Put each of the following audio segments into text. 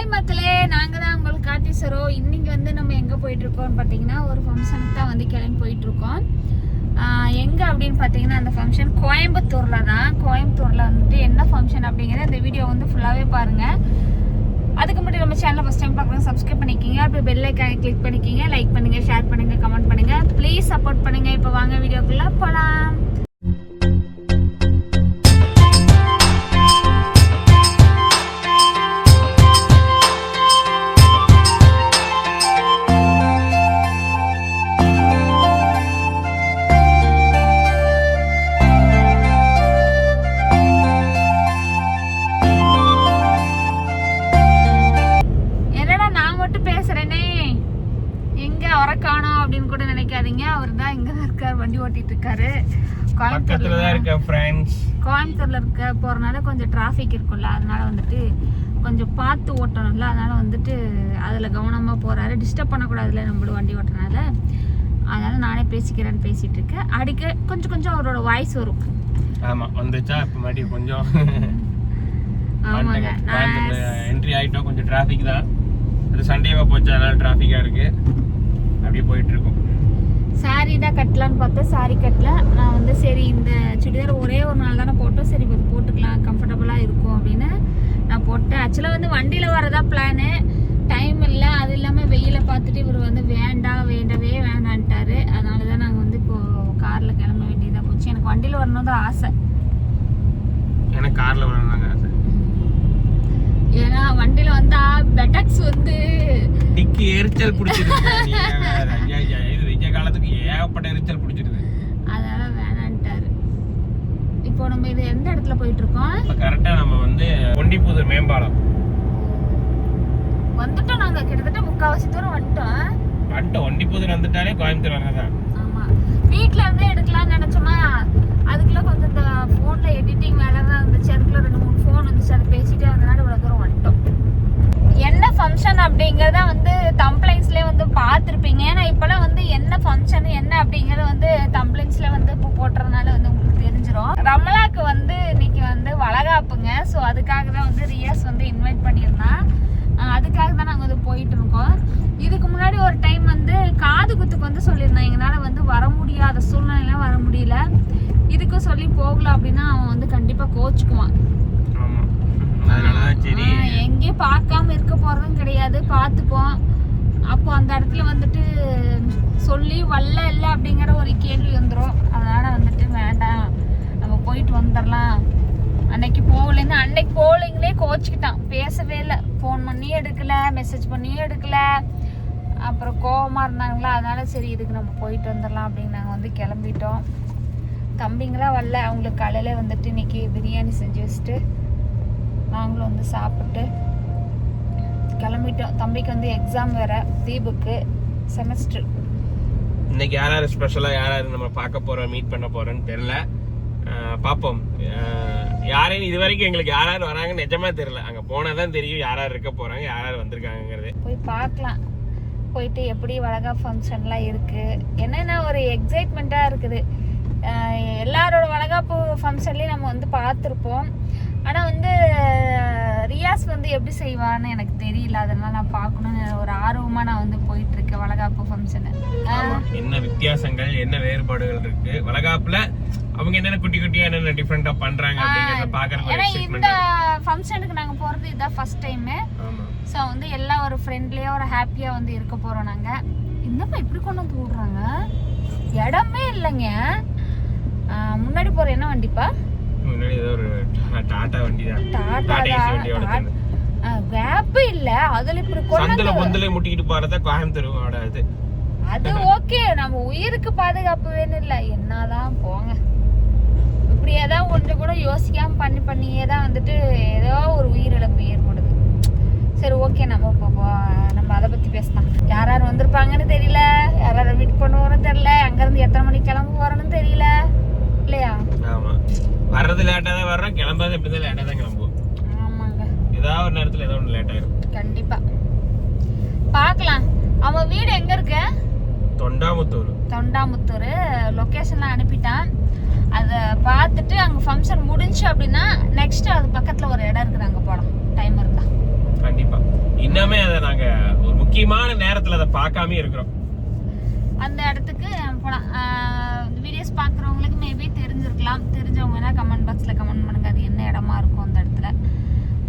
Hi மக்களே, நாங்க தான் உங்களுக்கு காட்டீசரோ. இன்னைக்கு வந்து நம்ம எங்க போயிட்டு இருக்கோம்னு பாத்தீங்கன்னா ஒரு ஃபங்க்ஷனுக்கு தான் வந்து கிளம்பி போயிட்டு இருக்கோம். எங்க அப்படின்னு பாத்தீங்கன்னா அந்த ஃபங்க்ஷன் கோயம்புத்தூர்ல தான். கோயம்புத்தூர்ல வந்துட்டு என்ன ஃபங்க்ஷன் அப்படிங்கறத இந்த வீடியோ வந்து ஃபுல்லாவே பாருங்க. அதுக்கு முன்னாடி நம்ம சேனலை ஃபர்ஸ்ட் டைம் பார்க்குறோம், சப்ஸ்கிரைப் பண்ணிக்கிங்க, அப்படியே பெல் ஐக்கானை கிளிக் பண்ணிக்கிங்க, லைக் பண்ணுங்க, ஷேர் பண்ணுங்க, கமெண்ட் பண்ணுங்க, ப்ளீஸ் சப்போர்ட் பண்ணுங்க. இப்போ வாங்க வீடியோக்குள்ள போலாம். அவர் தான் இங்க தான் இருக்காரு, வண்டி ஓட்டிட்டு இருக்காரு. கோயம்புத்தூர்ல இருக்க போறனால கொஞ்சம் டிராபிக் இருக்கும்ல, அதனால வந்துட்டு கொஞ்சம் பார்த்து ஓட்டணும்ல, அதனால வந்துட்டு அதுல கவனமா போறாரு. டிஸ்டர்ப் பண்ணக்கூடாதுல நம்மளும் வண்டி ஓட்டுறதுனால. அதனால நானே பேசிக்கிறேன்னு பேசிட்டு இருக்கேன். அடிக்க கொஞ்சம் கொஞ்சம் அவரோட வாய்ஸ் வரும். ஆமா வந்துச்சா இப்ப மாதிரி கொஞ்சம். ஆமாங்க, என்ட்ரி ஆயிட்டோம். கொஞ்சம் டிராபிக் தான், அது சண்டேவா போச்சு, அதனால டிராபிக்கா இருக்கு. அப்படியே போயிட்டு இருக்கோம். சாரி தான் கட்டலான்னு பார்த்தா சாரி கட்டல. நான் வந்து சரி இந்த சுடிதார் ஒரே ஒரு நாள் தானே போட்டோம், சரி இது போட்டுக்கலாம், கம்ஃபர்டபுளாக இருக்கும் அப்படின்னு நான் போட்டேன். ஆக்சுவலாக வந்து வண்டியில் வரதா பிளானு, டைம் இல்லை. அது இல்லாமல் வெயிலை பார்த்துட்டு இவர் வந்து வேண்டவே வேண்டான்ட்டாரு. அதனால தான் நாங்கள் வந்து இப்போது காரில் கிளம்ப வேண்டியதாக போச்சு. எனக்கு வண்டியில் வரணும் தான் ஆசை, எனக்கு காரில் வரணும் ஆசை. ஏன்னா வண்டியில் வந்தால் பெட்டக்ஸ் வந்து டிக்கி எரிச்சல் பிடிச்சிருக்கு. காலத்துக்கு ஏகப்பட்ட எரிச்சல் பிடிச்சிருது, அதனால வேணான்ட்டாரு. இப்போ நம்ம இது எந்த இடத்துல போயிட்டு இருக்கோம்? இப்போ கரெக்டா நம்ம வந்து ஒண்டிப்புதூர் மேம்பாலம் வந்துட்டோம். நாங்க கிட்டத்தட்ட முக்காவாசி தூரம் வந்துட்டோம். ஒண்டிப்புதூர் வந்துட்டாலே கோயம்புத்தூர் வரதான். ஆமா, வீட்ல இருந்தே எடுக்கலாம்னு நினைச்சோமா, அதுக்குள்ள கொஞ்சம் இந்த போன்ல எடிட்டிங் வேலை தான் இருந்துச்சு. அதுக்குள்ள 2-3 போன் வந்துச்சு, அதை பேசிட்டே வந்தனால இவ்வளவு தூரம் வந்துட்டோம். என்ன ஃபங்க்ஷன் அப்படிங்கறத வந்து தம்ப்ளைன்ஸ்ல வந்து பார்த்துருப்பீங்க. ஏன்னா இப்பெல்லாம் வந்து என்ன ஃபங்க்ஷன் என்ன அப்படிங்கறது வந்து தம்ப்ளைன்ஸ்ல வந்து இப்போ போட்டுறதுனால வந்து உங்களுக்கு தெரிஞ்சிடும். ரமலாக்கு வந்து இன்னைக்கு வந்து வளகாப்புங்க. ஸோ அதுக்காக தான் வந்து ரியாஸ் வந்து இன்வைட் பண்ணியிருந்தான். அதுக்காக தான் நாங்கள் வந்து போயிட்டு இருக்கோம். இதுக்கு முன்னாடி ஒரு டைம் வந்து காது குத்துக்கு வந்து சொல்லியிருந்தேன், எங்களால் வந்து வர முடியாத சூழ்நிலையெல்லாம் வர முடியல. இதுக்கும் சொல்லி போகல அப்படின்னா அவன் வந்து கண்டிப்பா கோச்சுக்குவான். எங்கேயும் பார்க்காம இருக்க போறதும் கிடையாது, பார்த்துப்போம். அப்போ அந்த இடத்துல வந்துட்டு சொல்லி வல்ல இல்லை அப்படிங்கிற ஒரு கேள்வி வந்துடும். அதனால வந்துட்டு வேண்டாம், நம்ம போயிட்டு வந்துடலாம். அன்னைக்கு போகலைங்களே கோச்சுக்கிட்டான், பேசவே இல்லை, ஃபோன் பண்ணியும் எடுக்கல, மெசேஜ் பண்ணியும் எடுக்கல. அப்புறம் கோவமா இருந்தாங்களா, அதனால சரி இதுக்கு நம்ம போயிட்டு வந்துடலாம் அப்படின்னு நாங்கள் வந்து கிளம்பிட்டோம். தம்பிங்களாம் வரல, அவங்களுக்கு காலையில வந்துட்டு இன்னைக்கு பிரியாணி செஞ்சு வச்சுட்டு நாங்களும் வந்து சாப்பிட்டு கிளம்பிட்டோம். தம்பிக்கு வந்து எக்ஸாம் வேற, தீபுக்கு செமஸ்டர். இன்னைக்கு யாராரு ஸ்பெஷலா யாராரு நம்ம பார்க்க போறோம், மீட் பண்ண போறோம்னு தெரியல. பாப்போம். யாரையும் இது வரைக்கும் எங்களுக்கு யாராரு வராங்க நிஜமா தெரியல. அங்க போனாதான் தெரியும் யாராரு இருக்க போறாங்க, யாராரு வந்திருக்காங்கிறது. போய் பார்க்கலாம். போயிட்டு எப்படி வளகா ஃபங்க்ஷன்லாம் இருக்கு, என்னென்ன ஒரு எக்ஸைட்மெண்ட்டாக இருக்குது. எல்லாரோட வளகாப்பு ஃபங்க்ஷன்லேயும் நம்ம வந்து பார்த்துருப்போம். ஆனால் வந்து ரியாஸ் வந்து எப்படி செய்வான்னு எனக்கு தெரியல, அதெல்லாம் நான் பார்க்கணுன்னு ஒரு ஆர்வமாக நான் வந்து போயிட்டு இருக்கேன் வளகாப்பு ஃபங்க்ஷனு. என்ன வித்தியாசங்கள் என்ன வேறுபாடுகள் இருக்கு வளகாப்புல, அவங்க என்னென்ன குட்டி குட்டியா என்னென்ன டிஃபரெண்டா பண்றாங்க அப்படிங்கறத பார்க்கறதுக்கு. ஏன்னா இந்த ஃபங்க்ஷனுக்கு நாங்க போறது இதுதான் ஃபர்ஸ்ட் டைம். ஸோ வந்து எல்லாம் ஒரு ஃப்ரெண்ட்லியா ஒரு ஹாப்பியா வந்து இருக்க போறோம் நாங்க. என்னப்பா இப்படி கொண்டு வந்து விடுறாங்க, இடமே இல்லைங்க. முன்னாடி போற என்ன வண்டிப்பா? முன்னாடி ஏதோ ஒரு டாடா வண்டி தான். டாடா கேப் இல்ல, அதுல இப்படி சந்தல பொந்தல முட்டிக்கிட்டு போறத கோயம்புத்தூரோட அது. அது ஓகே, நம்ம உயிருக்கு பாதுகாப்பு வேணும் இல்ல, என்னதான் போங்க. இப்படியே தான் கொஞ்சம் கூட யோசிக்காம பண்ணியே தான் வந்துட்டு ஏதோ ஒரு உயிரிழப்பு ஏற்படுது. சரி ஓகே, நம்ம அதை பத்தி பேசலாம். யாராரு வந்திருப்பாங்கன்னு தெரியல, யாராரு மீட் பண்ணுவோம்னு தெரியல, அங்க இருந்து எத்தனை மணிக்கு கிளம்ப போறோம்னு தெரியல இல்லையா? ஆமா, வர்றது லேட்டா தான் வர்றோம், கிளம்பாத எப்படி தான் லேட்டா தான் கிளம்புவோம். ஆமாங்க, ஏதாவது ஒரு நேரத்துல ஏதோ ஒன்று லேட் ஆயிரும். கண்டிப்பா பார்க்கலாம். அவன் வீடு எங்க இருக்கு? தொண்டாமுத்தூர் லொகேஷன்லாம் அனுப்பிட்டான். அதை பார்த்துட்டு அங்கே ஃபங்க்ஷன் முடிஞ்சு அப்படின்னா நெக்ஸ்ட் அது பக்கத்தில் ஒரு இடம் இருக்குது, அங்கே போகலாம் டைம் இருந்தா. கண்டிப்பா நாங்க ஒரு முக்கியமான நேரத்துல அதை பார்க்காம இருக்கிறோம். அந்த இடத்துக்கு போலாம். வீடியோஸ் பார்க்குறவங்களுக்கு மேபி தெரிஞ்சிருக்கலாம். தெரிஞ்சவங்க வேணா கமெண்ட் பாக்ஸில் கமெண்ட் பண்ணுங்க அது என்ன இடமா இருக்கும் அந்த இடத்துல.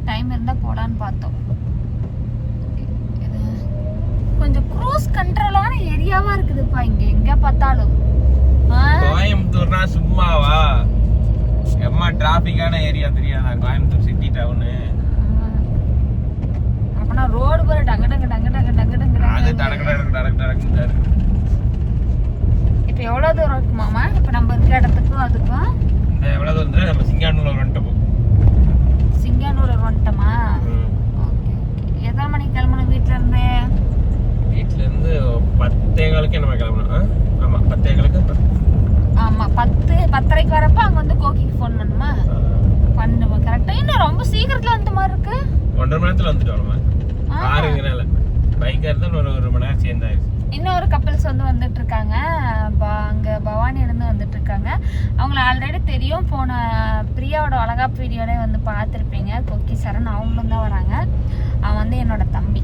டைம் இருந்தால் போகலான்னு பார்த்தோம். கொஞ்சம் க்ரூஸ் கண்ட்ரோலான ஏரியாவா இருக்குதுப்பா இங்க எங்க பார்த்தாலும். கோயம்புத்தூர்னா சும்மாவா? எம்மா டிராபிக்கான ஏரியா தெரியாதா கோயம்புத்தூர் சிட்டி டவுனு? அப்பனா ரோடு பாரு டங்க டங்க டங்க டங்க டங்க டங்க. அது டடக் டடக் டடக் டடக். இப்போ எவ்வளவு தூரம் இருக்கு மாமா? இப்போ நம்ம இருக்க இடத்துக்கும் அதுக்கும் எவ்வளவு தூரம்? நம்ம சிங்கானூர்ல வந்துட்டோம். சிங்கானூர் வந்துட்டோமா? ஓகே. எத்தனை மணிக்கு கிளம்பணும் வீட்ல இருந்து? வீட்ல இருந்து 10:15 நம்ம கிளம்பணும். ஆமா 10:15. ஆமா 10:30 வரப்ப அங்க வந்து கோகிக்கு ஃபோன் பண்ணுமா? பண்ணுவோம் கரெக்டா. இன்னும் ரொம்ப சீக்கிரத்துல வந்த மாதிரி இருக்கு. 1.5 மணி நேரத்துல வந்துட்டோம். காருங்கனால பைக்கா இருந்தா ஒரு மணி நேரம் சேர்ந்தாயிருச்சு. இன்னொரு கப்பல்ஸ் வந்துட்டு இருக்காங்க. அங்க பவானியில இருந்து வந்துட்டு இருக்காங்க. அவங்கள ஆல்ரெடி தெரியும். போன பிரியாவோட அழகாப்பு வீடியோட வந்து பார்த்துருப்பீங்க. கொக்கி சரண் அவங்களும் தான் வராங்க. அவன் வந்து என்னோட தம்பி.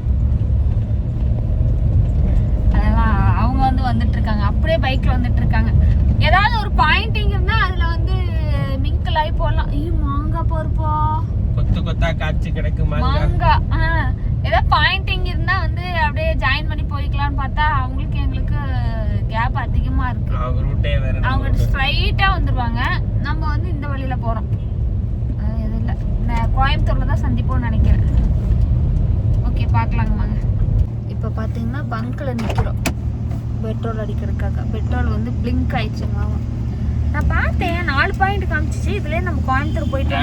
அதெல்லாம் அவங்க வந்துட்டு இருக்காங்க. அப்படியே பைக்ல வந்துட்டு இருக்காங்க. ஏதாவது ஒரு பாயிண்டிங் இருந்தா அதுல வந்து மிங்கிள் ஆகி போடலாம். மாங்காய் பருப்பா கொத்து கொத்தா காய்ச்சி கிடக்கு மாங்காய். ஏதோ பாயிண்டிங் இருந்தா வந்து அப்படியே ஜாயின் பண்ணி போய்க்கலாம்னு பார்த்தா அவங்களுக்கு எங்களுக்கு கேப் அதிகமா இருக்கு. அவங்க ஸ்ட்ரைட்டா வந்துருவாங்க. நம்ம வந்து இந்த வழியில போறோம். இது இல்ல கோயம்புத்தூர்ல தான் சந்திப்போம்னு நினைக்கிறேன். ஓகே பார்க்கலாங்க வாங்க. இப்போ பார்த்தீங்கன்னா பங்க்ல நிற்கிறோம் பெட்ரோல் அடிக்கிறதுக்காக. பெட்ரோல் வந்து பிளிங்க் ஆயிடுச்சுங்க. நான் பார்த்தேன் 4 பாயிண்ட் காமிச்சிச்சு. இதுலேயே நம்ம கோயம்புத்தூர் போயிட்டு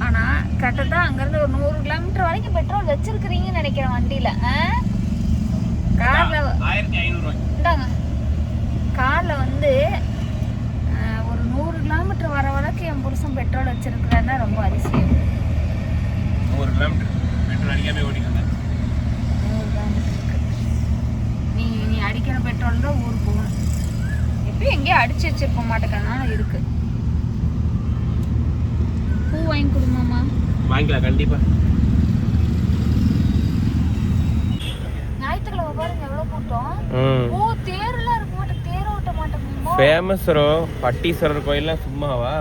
ஆனா கரெக்டா அங்கிருந்து ஒரு 100 கிலோமீட்டர் வரைக்கும் பெட்ரோல் வச்சிருக்கிறீங்கன்னு நினைக்கிறேன் வண்டியில. கார்ல 1500 இந்தாங்க. கார்ல வந்து ஒரு 100 கிலோமீட்டர் வர வரைக்கும் என் புருஷன் பெட்ரோல் வச்சிருக்கிறாருன்னா ரொம்ப அதிசயம். 100 கிலோமீட்டர் பெட்ரோல் அடிக்காம ஓடிக்கணும். நீ அடிக்கிற பெட்ரோல் தான் ஊருக்கு போகணும். எப்பயும் எங்கேயும் அடிச்சு வச்சிருக்க மாட்டேங்கிறதுனால இருக்கு. பூ வாங்கி கொடுமாமா? வாங்கிக்கலாம் கண்டிப்பா. ஞாயிற்றுக்கிழமை பாருங்க எவ்வளவு கூட்டம். ஓ தேர்லாம் இருக்க மாட்டேன். தேர் ஓட்ட மாட்டேங்குமா? ஃபேமஸ்ரோ பட்டீஸ்வரர் கோயில்லாம் சும்மாவா?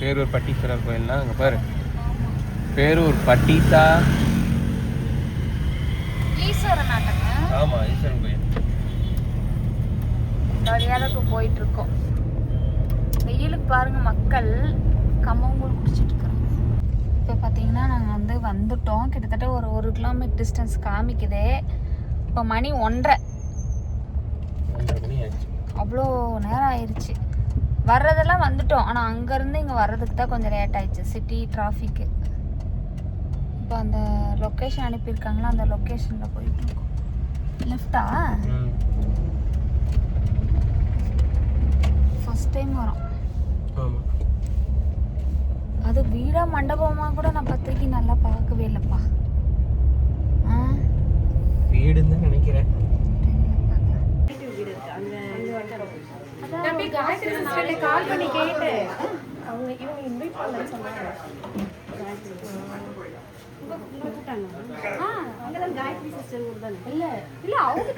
பேரூர் பட்டீஸ்வரர் கோயில்லாம் அங்க பாரு. பேரூர் பட்டீசா ஈஸ்வரன் நாட்டங்க. ஆமா ஈஸ்வரன் கோயில். வழியாலுக்கு போயிட்டு இருக்கோம். வெயிலுக்கு பாருங்க மக்கள் கம்மங்கூழ் குடிச்சிட்டு இருக்காங்க. இப்போ பார்த்தீங்கன்னா நாங்கள் வந்துட்டோம். கிட்டத்தட்ட ஒரு 1 கிலோமீட்டர் டிஸ்டன்ஸ் காமிக்குது. இப்போ மணி 1:30. அவ்வளோ நேரம் ஆயிடுச்சு. வர்றதெல்லாம் வந்துட்டோம். ஆனால் அங்கேருந்து இங்கே வர்றதுக்கு தான் கொஞ்சம் லேட் ஆயிடுச்சு. சிட்டி டிராஃபிக்கு. இப்போ அந்த லொக்கேஷன் அனுப்பியிருக்காங்களா அந்த லொக்கேஷனில் போயிட்டு இருக்கோம். லெஃப்டா? ஃபர்ஸ்ட் டைம் வரோம். அது வீடா மண்டபமா கூட நான் பத்திரிக்கை நல்லா பார்க்கவே இல்லப்பா. வீடுன்னு தான் நினைக்கிறேன். நான் போய் காயத்ரி சிஸ்டர்ட்ட கால் பண்ணி கேட்டேன். அவங்க இவங்க இன்வைட் பண்ணலன்னு சொன்னாங்க. அங்கதான் காயத்ரி சிஸ்டர் ஊர் தானே? இல்ல அவங்க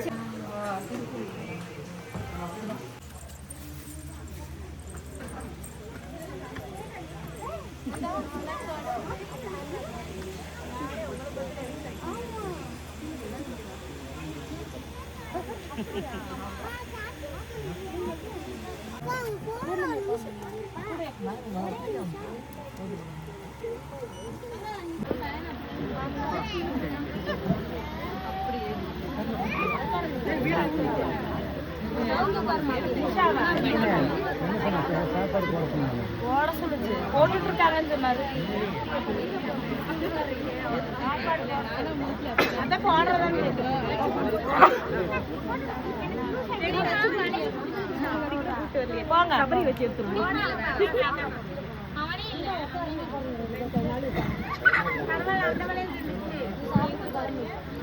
போட்டுட்டு இருக்காங்கன்னு சொன்னாரு. அதான் போடுறதான்னு போங்க அப்படி வச்சு எடுத்துருவோம்.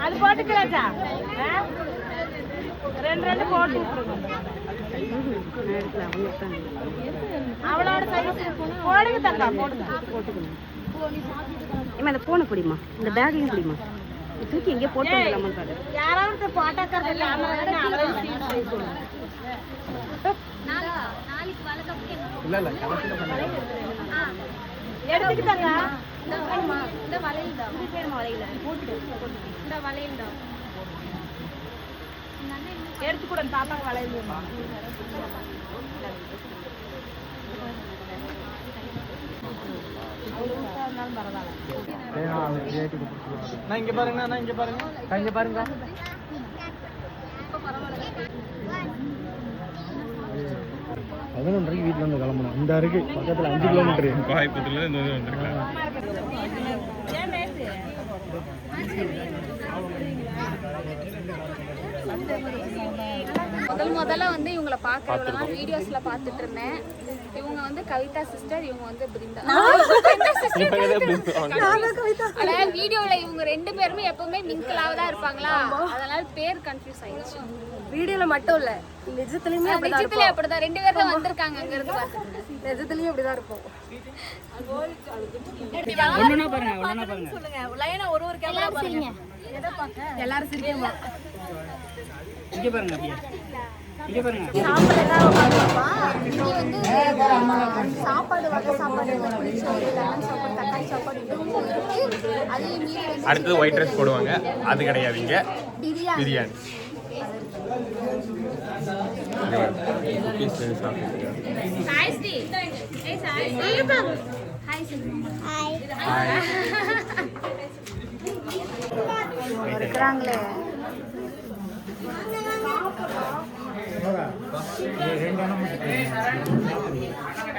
அது போட்டுக்கலாச்சா? 2 போட்டு அவளோட சைஸ் போடுங்க தக்கா போட்டுக்கணும். ஏமா இந்த போனை பிடிமா, இந்த பேக்கையும் பிடிமா, தூக்கி எங்கேயோ போட்டு வந்துடலாமா பாரு. யாராவது போட்டாக்கிறது எடுத்துக்கிட்டாங்க. இந்த வளையல் தான் வளையல போட்டு இந்த வளையல் தான் எடுத்து கூட பாப்பாங்க வளையல். நான் இங்க பாருங்க, நான் இங்க பாருங்க, இங்க பாருங்க. 11:30 வீட்டுல இருந்து கிளம்பணும். இந்த இருக்கு பக்கத்துல 5 கிலோமீட்டர் வாய்ப்புல இருந்து வந்திருக்கலாம். முதல்ல வந்து இவங்களை பார்க்க வீடியோஸ்ல பார்த்துட்டு இருந்தேன். இவங்க வந்து கவிதா சிஸ்டர், இவங்க வந்து பிருந்தா. அதாவது வீடியோல இவங்க 2 பேருமே எப்பவுமே மிங்கிளாக தான் இருப்பாங்களா, அதனால பேர் கன்ஃபியூஸ் ஆயிடுச்சு. வீடியோல மட்டும் இல்ல, நிஜத்துலயுமே நிஜத்துல அப்படிதான் 2 பேர் தான் வந்திருக்காங்க. அங்க இருந்து பார்த்துட்டு நிஜத்துலயும் அப்படிதான் இருப்போம். ஒண்ணுனா பாருங்க, ஒண்ணுனா பாருங்க. சொல்லுங்க லைனா ஒரு கேமரா பாருங்க. எதை பார்க்க எல்லாரும் சிரிக்கமா இங்க பாருங்க, அப்படியே இங்க பாருங்க. சாப்பாடு ஏதாவது பார்க்கலாமா? இங்க வந்து சாப்பாடு வகை சாப்பாடு புளிச்சோறு, லெமன் சாப்பாடு, தக்காளி சாப்பாடு இருக்கு. அதே மீறி அடுத்தது ஒயிட் ரைஸ் போடுவாங்க, அது கிடையாது இங்க பிரியாணி. ஹாய் ஸ்ரீ. ஏய் hi Sri. Hi Sri. Hi. இருக்கறாங்களே.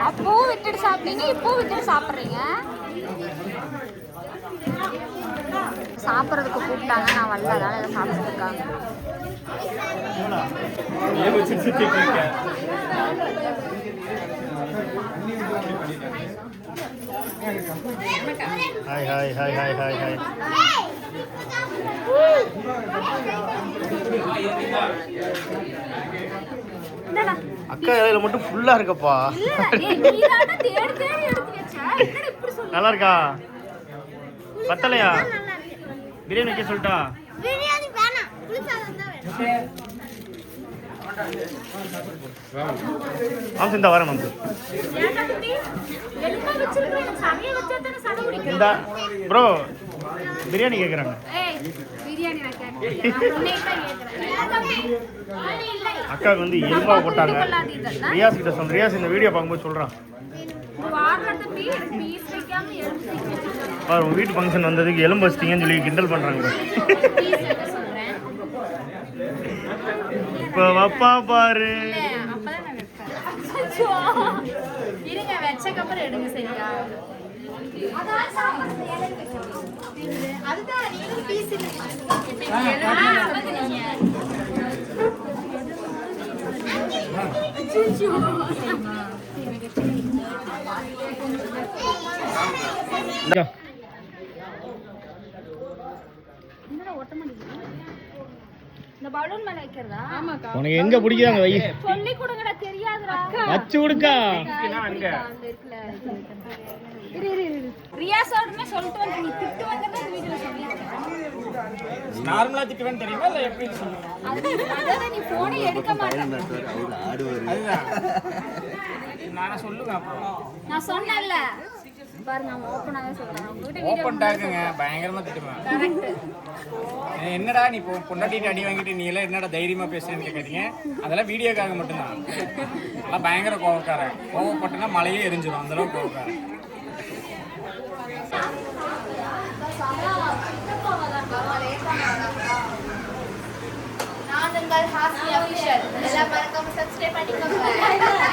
அப்போ விட்டுட்டு சாப்பிட்டீங்க, இப்போ விட்டுட்டு சாப்பிட்றீங்க. சாப்பிட்றதுக்கு கூப்பிட்டாங்க, நான் வரல, அதனால இதை சாப்பிட்டு இருக்காங்க. Hi hi hi hi hi hi. அக்கா இலையில மட்டும் ஃபுல்லா இருக்கப்பா. நல்லா இருக்கா? பத்தலையா? பிரியாணி வைக்க சொல்லிட்டா? மாம்சம் இந்த வரேன் மாம்சம். இந்த ப்ரோ பிரியாணி கேட்குறாங்க. அக்காவுக்கு வந்து எலும்பா போட்டாங்க. ரியாஸ் கிட்ட சொல்றேன், ரியாஸ் இந்த வீடியோ பார்க்கும்போது சொல்றான், பாரு உங்க வீட்டு ஃபங்க்ஷன் வந்ததுக்கு எலும்பு வச்சிட்டீங்கன்னு சொல்லி கிண்டல் பண்றாங்க. இப்ப வப்பா பாரு. இருங்க வெச்சக்கப்புறம் எடுங்க சரியா? அதுதான் நீங்க பீஸ் இந்த பலூன் மேல வைக்கிறதா? ஆமாக்கா. உனக்கு எங்க பிடிக்குதாங்க வை. சொல்லி கொடுங்கடா, தெரியாதுடா. வச்சு கொடுக்கா. ரியாஸ் ஆர்டர்னே சொல்லிட்டு வந்து நீ திட்டு வந்தத இந்த வீடியோல சொல்லிருக்க. நார்மலா திட்டுவேன்னு தெரியுமா இல்ல எப்படி சொல்லுங்க? அத நீ போனை எடுக்க மாட்டே. அதுதான் நான் சொல்லுங்க அப்புறம். நான் சொன்னேன்ல பாரு, நான் ஓபனாவே சொல்றேன். உங்ககிட்ட வீடியோ ஓபன் டாக்குங்க, பயங்கரமா திட்டுவேன். கரெக்ட். என்னடா நீ பொண்டாட்டிட்டு அடி வாங்கிட்டு நீ எல்லாம் என்னடா தைரியமா பேசுறேன்னு கேட்காதீங்க. அதெல்லாம் வீடியோக்காக மட்டும்தான். அதெல்லாம் பயங்கர கோவக்காரன். கோவப்பட்டுனா மலையே எரிஞ்சிடும், அந்த அளவுக்கு கோவக்காரன். நான் உங்கள் ஹாஸ்னி அபிஷியல். எல்லாம் மறக்காம சப்ஸ்கிரைப் பண்ணிக்கோங்க.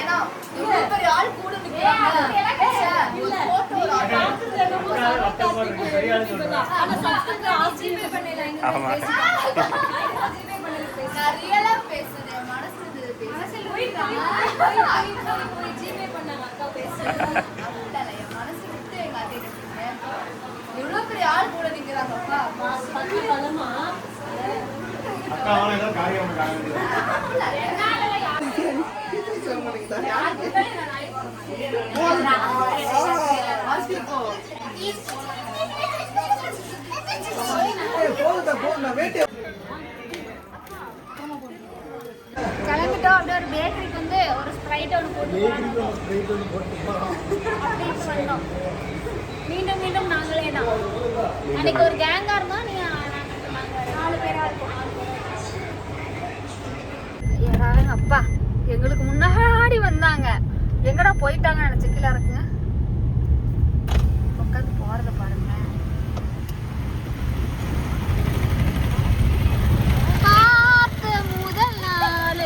ஏன்னா இவ்வளவு பெரிய ஆள் கூட நிக்கிறாங்க. இல்ல போட்டோ ஆமா. நான் ரியலா பேசுறேன், மனசுல பேசுறேன். ஜிபே பண்ணாங்க அக்கா பேசுறேன். மனசு விட்டு எங்க அத்தை கிட்ட இவ்வளவு பெரிய ஆள் கூட நிக்கிறாங்கப்பா. பலமா அக்கா அவன ஏதோ காரியம் பண்றாங்க. கிளம்பிட்டோம். அப்படியே ஒரு பேக்கரிக்கு வந்து ஒரு ஸ்ப்ரைட் ஒன்று போட்டு அப்படி பண்ணோம். மீண்டும் மீண்டும் நாங்களே தான். அன்னைக்கு ஒரு கேங்கா இருந்தோம். நீங்க நாங்கள் 4 பேரா இருக்கோம். யாராவது அப்பா எங்களுக்கு முன்னாடி வந்தாங்க, எங்கடா போயிட்டாங்கன்னு நினைச்சு கீழே இருக்குங்க. உட்காந்து போறத பாருங்க. பார்த்த முதல் நாள்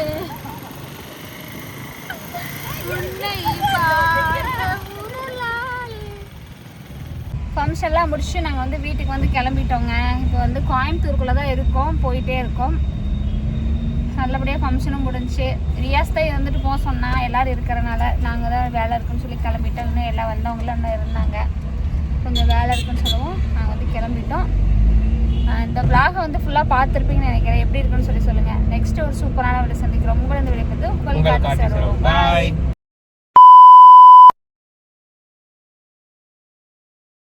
உன்னை பார்த்த முதல் நாள். ஃபங்க்ஷன்லாம் முடிச்சு நாங்கள் வந்து வீட்டுக்கு வந்து கிளம்பிட்டோங்க. இப்போ வந்து கோயம்புத்தூருக்குள்ளே தான் இருக்கோம், போயிட்டே இருக்கோம். நல்லபடியாக ஃபங்க்ஷனும் முடிஞ்சு. ரியாஸ் தான் வந்துட்டு போக சொன்னால் எல்லோரும் இருக்கிறனால நாங்கள் தான் வேலை இருக்குன்னு சொல்லி கிளம்பிட்டோம். இன்னும் எல்லாம் வந்தவங்களும் இன்னும் இருந்தாங்க. கொஞ்சம் வேலை இருக்குன்னு சொல்லவும் நாங்கள் வந்து கிளம்பிட்டோம். இந்த vlog வந்து ஃபுல்லாக பார்த்துருப்பீங்கன்னு நினைக்கிறேன். எப்படி இருக்குன்னு சொல்லி சொல்லுங்கள். நெக்ஸ்ட் ஒரு சூப்பரான வீடியோ சந்திக்கிறோம். உங்களை இந்த வீடியோ பார்த்து உங்களுக்கு பாய்.